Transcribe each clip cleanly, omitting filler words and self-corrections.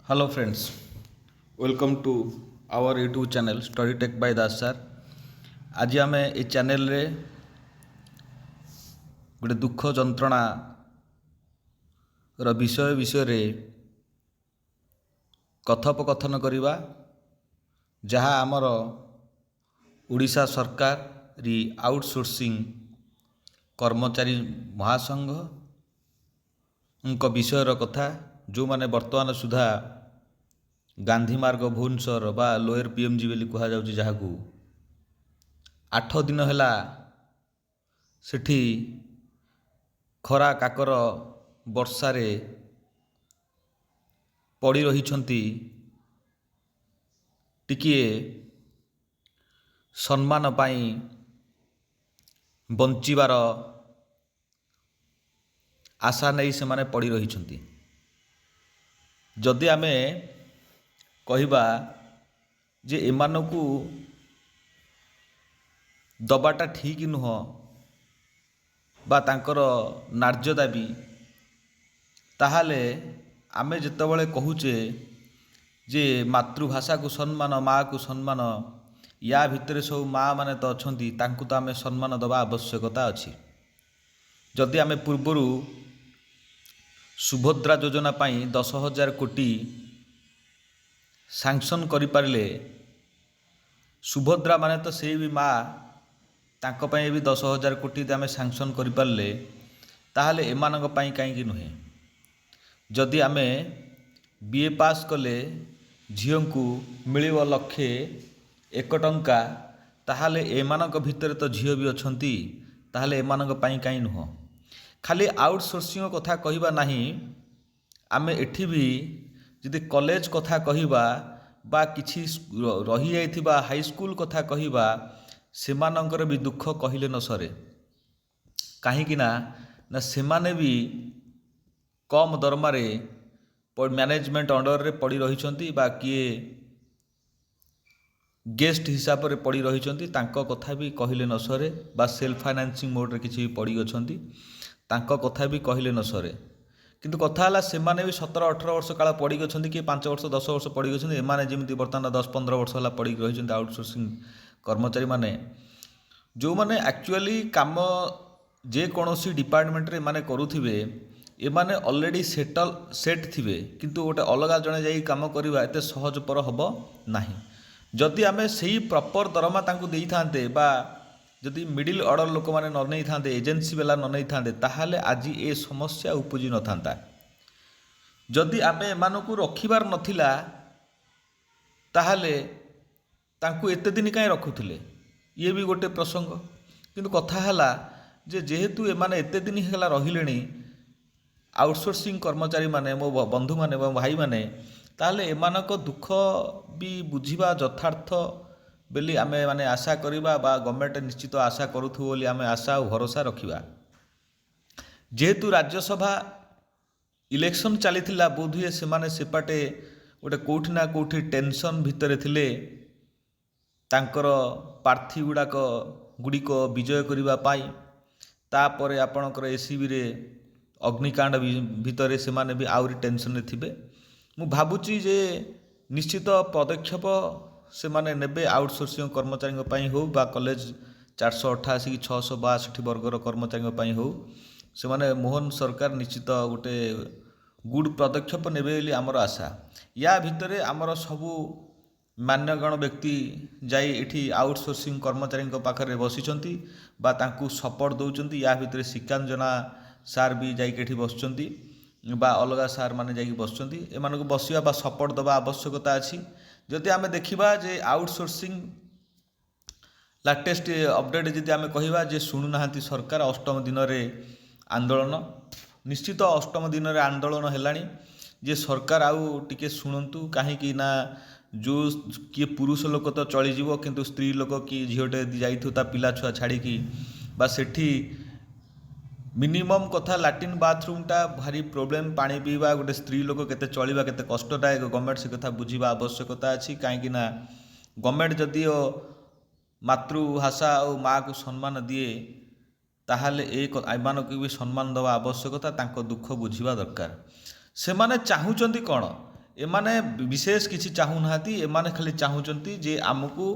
Hello friends, welcome to our YouTube channel Story Tech by Das sir। आज आम ए channel रे गोटे दुख जंत्रणा विषय रे कथोपकथन करवा जहाँ आमर उड़ीसा सरकार री आउटसोर्सिंग कर्मचारी महासंघ विषयर कथा जो माने वर्तमान सुधा गांधी मार्ग भुवनेश्वर बा लोअर पीएमजी बोली कह जाउची जहाकू 8 दिन हैला सेठी खरा काकर वर्षा रे पड़ी रहिछंती टिकिए सम्मान पाई बंचिबार आशा नहीं से माने पड़ी रहिछंती। जदि आमे कहिबा जे एमानकू दबाटा ठीक नुह बा तांकर नार्य दाबी ताहाले आमे जेतेबेले कहूचे जे मातृभाषा को सम्मान माँ को सम्मान या भितर सब माँ माने तो अछंती तांकु तो आमे सम्मान दबा आवश्यकता अछि। जदि आमे पूर्वरु सुभद्रा योजना पाई 10,000 कोटी सैंक्शन करि पारिले सुभद्रा माने तो से भी माँ तांको पाई भी 10,000 कोटी आमे सैंक्शन करि पारले ताहाले एमानक पाई काईकि नुहे। जदि आमे बीए पास कले झीओंकु मिलिव लक्षे 1 टंका ताहाले एमानक भितर तो झीओ भी अछंती ताहाले एमानक पाई काई नुह। खाली आउटसोर्सिंग कथा कहिबा नाही आमे एठी भी जदि कॉलेज कथा कहिबा बा किछि रही जाइथिबा हाई स्कूल कथा कहिबा सेमानंकर भी दुख कहिले न सरे। काहेकि ना सेमाने भी कम दरमारे मैनेजमेंट अंडर रे पड़ी रहिछंती बा किए गेस्ट हिसाब रे पड़ी रहिछंती तांको कथा भी कहिले न सरे बा सेल्फ फाइनेंसिंग मोड रे किछि पड़ी गछंती तांको कथा भी कहिले न सरे। किंतु कथा हला सेमाने भी 17-18 वर्ष काल पड़ी गछंती कि 5 वर्ष 10 वर्ष पड़ी गछंती एमाने जेमति बर्तमान 10-15 वर्ष हला पड़ी रहिछंती आउटसोर्सिंग कर्मचारी माने जो माने एक्चुअली काम जे कोनोसी डिपार्टमेंट रे माने करूथिबे एमाने ऑलरेडी सेट थिबे किंतु गोटे अलगा जने जाई काम करबा एते सहज पर हबो नाही। जदि आमे सेही प्रॉपर दरमा तांकु देई थांते बा जदि मिडिल ऑर्डर लोक माने न नहीं थांते एजेंसी वाला न नहीं थांते ताहाले आज ए समस्या उपजी न थांता। जदि आमे एमानकु रखिबार नथिला ताहाले तांकु एते दिन काई रखुथिले ये भी गोटे प्रसंग। किंतु कथा हला जे जेहेतु एमाने एते दिन हेला रहिलेनी आउटसोर्सिंग कर्मचारी माने मो बंधु माने भाई माने ताहाले एमानक दुख भी बुझिबा यथार्थ बेली आमे माने आशा करिबा बा गवर्नमेंट निश्चित आशा करूथु बोली आमे आशा और भरोसा रखिबा। जेहेतु राज्यसभा इलेक्शन चलीथिला बोधुए से माने सेपाटे गोटे कोठी ना कोठी टेंशन भितर थिले तांकर प्रार्थी गुड़िक विजय करिबा पाई तापरे आपणकर एसीबी रे अग्निकांड भितर से माने भी आउरी टेंशन रे थिबे। मु भाबुची जे निश्चित पदक्षेप से माने नेबे आउटसोर्सिंग कर्मचारी पाई हो बा कॉलेज 488 कि 662 वर्गर कर्मचारी पाई हो से माने मोहन सरकार निश्चित गोटे गुड पदक्षेप नेबे बोली आमर आशा। या भितरे आमर सबू मान्यगण व्यक्ति जाई एठी आउटसोर्सिंग कर्मचारी पाखरे बसिचंती बा तांकु सपोर्ट दउचंती। या भितरे श्रीकांजना सार भी जाई एठी बसचंती बा अलगा सार माने जाई बसचंती एमानकु बसिया बा सपोर्ट दबा आवश्यकता अछि। जदि आमे देखिबा जे आउटसोर्सिंग लेटेस्ट अपडेट जदि आमे कहिबा जे सुनु नाहांती सरकार अष्टम दिन रे आंदोलन निश्चित अष्टम दिन रे आंदोलन हेलानी जे सरकार आउ टिके सुनंतु काहेकि ना जो किए पुरुष लोक तो चली जीवो किंतु स्त्री लोक कि झीटे जाइथु ता पिला छुआ छाड़ी की बा सेठी मिनिमम कथा लैट्रिन बाथरूम टा भारी प्रोब्लेम पानी पीवा गोटे स्त्री लोक केते चलिबा केते कष्टदायक गवर्नमेंट से कथा बुझिबा आवश्यकता अछि। काहेकि ना गवर्नमेंट जदि मातृभाषा और माँ को सम्मान दिए ताहाले एमानक भी सम्मान दवा आवश्यकता तांको दुख बुझिबा दरकार। सेमाने चाहुचंती कौन एमाने विशेष किसी चाहूना एमाने खाली चाहूँगी जे आमको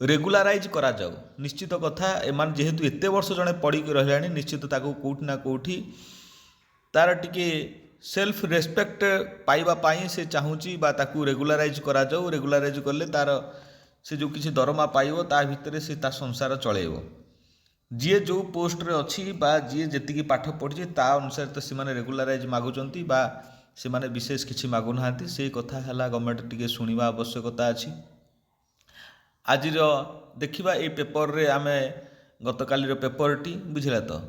रेगुलाराइज करा जाऊ निश्चित कथा एमान जेहेतु एते वर्ष जड़े पढ़ी रहा निश्चित ताकू कौटि ना कौटि तार टिके सेल्फ रेस्पेक्ट पाइबापी से चाहूँगी ताकू रेगुलाराइज करा जाऊ रेगुलाराइज कले तार से जो किसी दरमा पाइब ता भितर से ता संसार चलेब जी जो पोस्ट रे अच्छी जी जी पाठ पढ़ी ता अनुसार तो से रेगुलाराइज मागुंट से विशेष किसी मागुना से कथा है गवर्नमेंट टिके शुणा आवश्यकता अच्छी आज देखा ये पेपर रे आमे गतकाली पेपर टी बुझला तो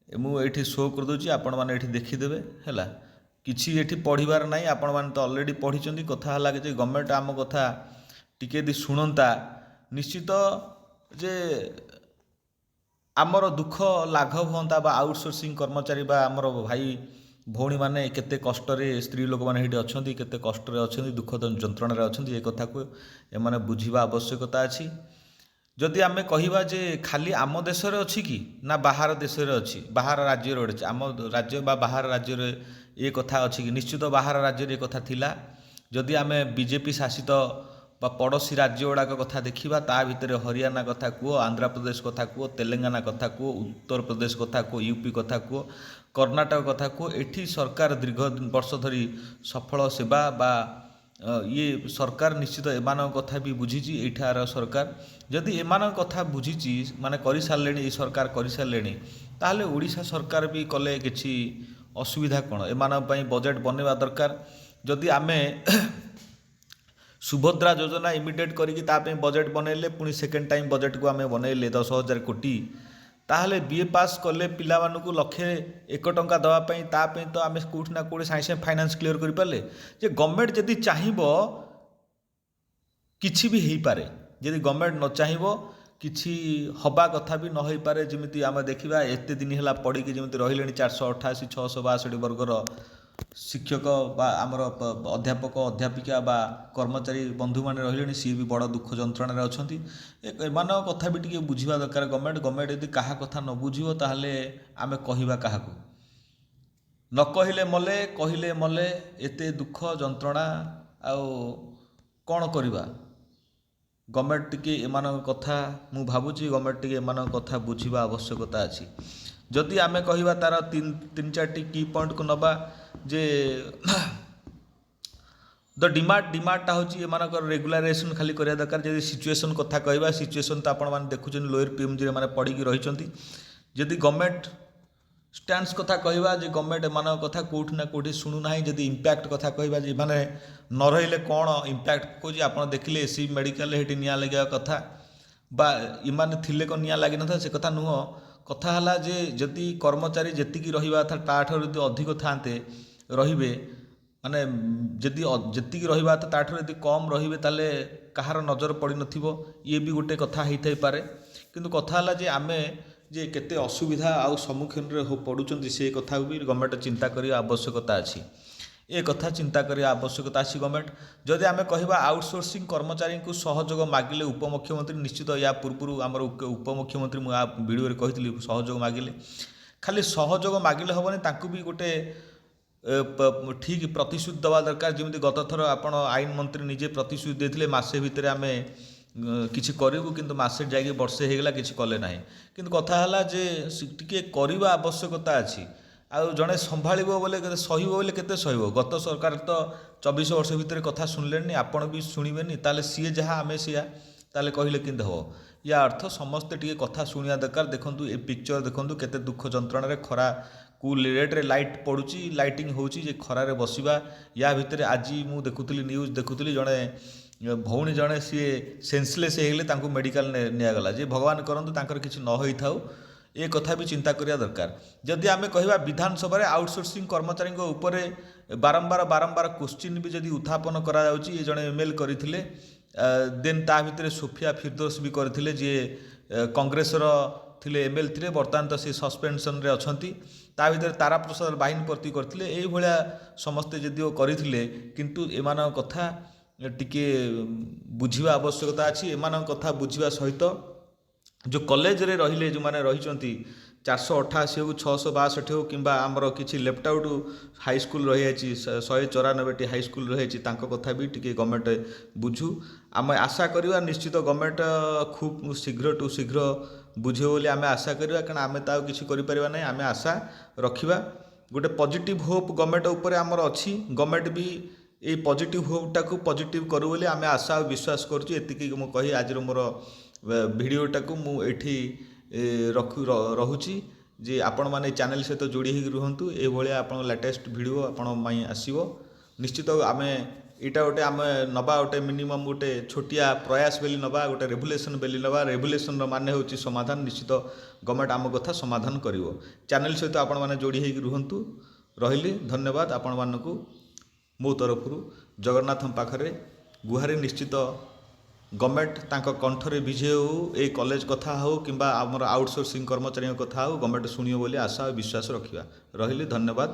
मुझे शो करदे आपण मैंने देखीदे है किसी ये पढ़ार ना आपण मैंने तो अलरेडी पढ़ी कथा है कि गवर्नमेंट आम कथा टिके दी शुणता निश्चित जे आमर दुख लाघव होता आउटसोर्सिंग कर्मचारी आमर भाई भौणी मैंने केते कष्ट स्त्री लोक मैंने अच्छा केते कष्ट अच्छा दुख जंत्रण अच्छा ये कथा को एमाने बुझीबा आवश्यकता अच्छी जदि आमे कहिबा जे खाली आम देश रे अच्छी कि ना बाहर देश रे अच्छी बाहर राज्य रे अच्छी आम राज्य बा बाहर राज्य रे ये कथा अच्छी कि निश्चित बाहर राज्य रे कथा थिला जदि आमे बीजेपी शासित बा पड़ोसी राज्य गुड़ाक कथा देखा ता भितर हरियाणा कथा कह आंध्र प्रदेश कथा कह तेलंगाना कथा कह उत्तर प्रदेश कथा कह यूपी कथा कह कर्णाटक कथा कह एठी सरकार दीर्घ वर्ष धरी सफल सेवा बा ये सरकार निश्चित एमान कथा भी बुझी एठार सरकार जदि एमान कथा बुझी माने करि सारे ये सरकार करि सारे ताहले ओडिशा सरकार भी कले किछि असुविधा कौन एमान पई बजेट बनवा दरकार जदि आमे सुभद्रा योजना इमिडिएट करके बजेट बनइले पुणी सेकेंड टाइम बजेट को आम बनइले 10,000 कोटी ताहले बीए पास कले पिला मानकु लक्षे 1 टंका दवापाई तापाई तो आम कौटि ना कौटि साइंस फाइनान्स क्लीयर कर पारे जे गवर्नमेंट जदि चाहिबो किछि भी हो पारे जदि गवर्नमेंट न चाहिबो किछि हवा कथा भी न हो पारे जमिति आम देखा एते दिन है पढ़ी जमी रही 488 662 वर्गर शिक्षक बा आमर अध्यापक अध्यापिका बा कर्मचारी बंधु मैंने रही सी भी बड़ दुख जंत्रण अच्छा एमान कथा भी टी बुझा दरकार गवर्नमेंट यदि क्या कथा न बुझो ताहले आमे कहवा क्या न कहले मले कहले मले एते दुख जंत्रणा आउ कौन करवा गवर्नमेंट टी एमान कथा मु भावुची गवर्नमेंट टी एमान कथा बुझा आवश्यकता अच्छी जदि आमे कहवा तार तीन चार की पॉइंट को नबा जे द डिमांडटा हूँ एम रेगुलाराइजेशन खाली करा दरकार जब सिचुएसन कथा कहवा सिचुएसन तो आपण मैंने देखुं लोअर पीएमजी मैंने पढ़ी रही जदि गवर्नमेंट स्टांस कथा कहवा जे गवर्नमेंट एम कथा कौटि ना कौटि शुणुना जदि इंपैक्ट कथा कहवा जे माने न रही कौन इंपैक्ट कौन आप देखिले एसी मेडिकल हेटी निया लगे कथा बा इमान थिले को निया लगी ना से कथा नुह कथा है जे जदि कर्मचारी जेतिकी रहिबा था ताठर यदि अधिक थांते रहिबे माने जदि जेतिकी रहिबा था ताठर यदि कम रहिबे ताले कहार नजर पड़ी नथिबो ये भी गोटे कथा हेइथाइ पारे किंतु कथा है जे आमे जे केते असुविधा आउ सम्मुखीन रे पड़ुचंती से कथा भी गवर्नमेंट चिंता करिया आवश्यकता अछि ए कथा चिंता करिया आवश्यकता अछि गवर्नमेंट जदि आमे कहबा आउटसोर्सिंग कर्मचारी को सहयोग मागिले उपमुख्यमंत्री निश्चित या पूर्व आमर उपमुख्यमंत्री मु वीडियो कही सहयोग मागिले खाली सहयोग मागिले हेनी तांकु भी गोटे ठीक प्रतिश्रुति दवा दरकार जमी गत थर आपण आईन मंत्री निजे प्रतिश्रुति देते मसे भितर आम किसी करूँ किंतु मसे जाकि वर्षे होगला किसी कले ना किंतु कथा है जे टिके करवा आवश्यकता अच्छी आउ जड़े संभाल बोले सहब बोले केते सहब गत सरकार तो 24 वर्ष भितर कथा शुणिले आपण भी शुणवे ताले सी जहाँ आम सीया ताले कहले कि हम या अर्थ समस्ते टी कथा शुणा दरकार देखूँ ये पिक्चर देखूँ केते दुख जंत्रण खरा को रेट्रे लाइट पड़ुची लाइटिंग होची खरारे बसवा या भितर आज मु देखुली न्यूज देखुली जड़े भौणी जड़े सी सेन्सलेस होगले मेडिकल निगला जे भगवान करंतु तांकर किछि न होई थाउ ए कथा भी चिंता करिया दरकार जदि आमे कहवा विधानसभा आउटसोर्सिंग कर्मचारी उपरे बारंबार क्वेश्चन भी जदि उत्थापन करा जाउची ये जड़े एमएल करथिले देन ता भितर सोफिया फिरदौस भी करथिले जे कांग्रेस रो थिले एमएल थिले बर्तमान तो से सस्पेंशन रे अछंती ता भितर तारा प्रसाद बाहिनी करथिले एई भलिया समस्ते जदिओ करथिले किंतु एमान कथा टिके बुझिबा आवश्यकता अछि एमान कथा बुझिबा सहित जो कॉलेज रे रहिले जो माने रहिचंती 488 ହଉ 662 ହଉ କିମ୍ବା ଆମର କିଛି ଲେଫ୍ଟ ଆଉଟ୍ ହାଇସ୍କୁଲ ରହିଯାଇଛି 194ଟି ହାଇସ୍କୁଲ ରହିଛି ତାଙ୍କ କଥା ବି ଟିକେ ଗଭର୍ଣ୍ଣମେଣ୍ଟ ବୁଝୁ। ଆମେ ଆଶା କରିବା ନିଶ୍ଚିତ ଗଭର୍ଣ୍ଣମେଣ୍ଟ ଖୁବ୍ ଶୀଘ୍ରଠୁ ଶୀଘ୍ର ବୁଝିବ ବୋଲି ଆମେ ଆଶା କରିବା, କାରଣ ଆମେ ତ ଆଉ କିଛି କରିପାରିବା ନାହିଁ। ଆମେ ଆଶା ରଖିବା, ଗୋଟେ ପଜିଟିଭ୍ ହୋପ୍ ଗଭର୍ଣ୍ଣମେଣ୍ଟ ଉପରେ ଆମର ଅଛି। ଗଭର୍ଣ୍ଣମେଣ୍ଟ ବି ଏଇ ପଜିଟିଭ୍ ହୋପ୍ଟାକୁ ପଜିଟିଭ୍ କରୁ ବୋଲି ଆମେ ଆଶା ଆଉ ବିଶ୍ୱାସ କରୁଛୁ। ଏତିକି ମୁଁ କହି ଆଜିର ମୋର ଭିଡ଼ିଓଟାକୁ ମୁଁ ଏଇଠି ରହୁଛି ଯେ ଆପଣମାନେ ଏଇ ଚ୍ୟାନେଲ୍ ସହିତ ଯୋଡ଼ି ହେଇକି ରୁହନ୍ତୁ। ଏଇଭଳିଆ ଆପଣଙ୍କ ଲାଟେଷ୍ଟ ଭିଡ଼ିଓ ଆପଣଙ୍କ ପାଇଁ ଆସିବ ନିଶ୍ଚିତ। ଆମେ ଏଇଟା ଗୋଟେ ଆମେ ନେବା ଗୋଟେ ମିନିମମ୍ ଗୋଟେ ଛୋଟିଆ ପ୍ରୟାସ ବୋଲି ନେବା, ଗୋଟେ ରେଭୁଲେସନ୍ ବୋଲି ନେବା। ରେଭୁଲେସନ୍ର ମାନେ ହେଉଛି ସମାଧାନ। ନିଶ୍ଚିତ ଗଭର୍ଣ୍ଣମେଣ୍ଟ ଆମ କଥା ସମାଧାନ କରିବ। ଚ୍ୟାନେଲ୍ ସହିତ ଆପଣମାନେ ଯୋଡ଼ି ହେଇକି ରୁହନ୍ତୁ। ରହିଲି, ଧନ୍ୟବାଦ ଆପଣମାନଙ୍କୁ ମୋ ତରଫରୁ। ଜଗନ୍ନାଥଙ୍କ ପାଖରେ ଗୁହାରି, ନିଶ୍ଚିତ ଗଭର୍ଣ୍ଣମେଣ୍ଟ ତାଙ୍କ କଣ୍ଠରେ ବିଜୟ ହେଉ। ଏଇ କଲେଜ କଥା ହେଉ କିମ୍ବା ଆମର ଆଉଟସୋର୍ସିଂ କର୍ମଚାରୀଙ୍କ କଥା ହେଉ, ଗଭର୍ଣ୍ଣମେଣ୍ଟ ଶୁଣିବ ବୋଲି ଆଶା ଓ ବିଶ୍ୱାସ ରଖିବା। ରହିଲି, ଧନ୍ୟବାଦ।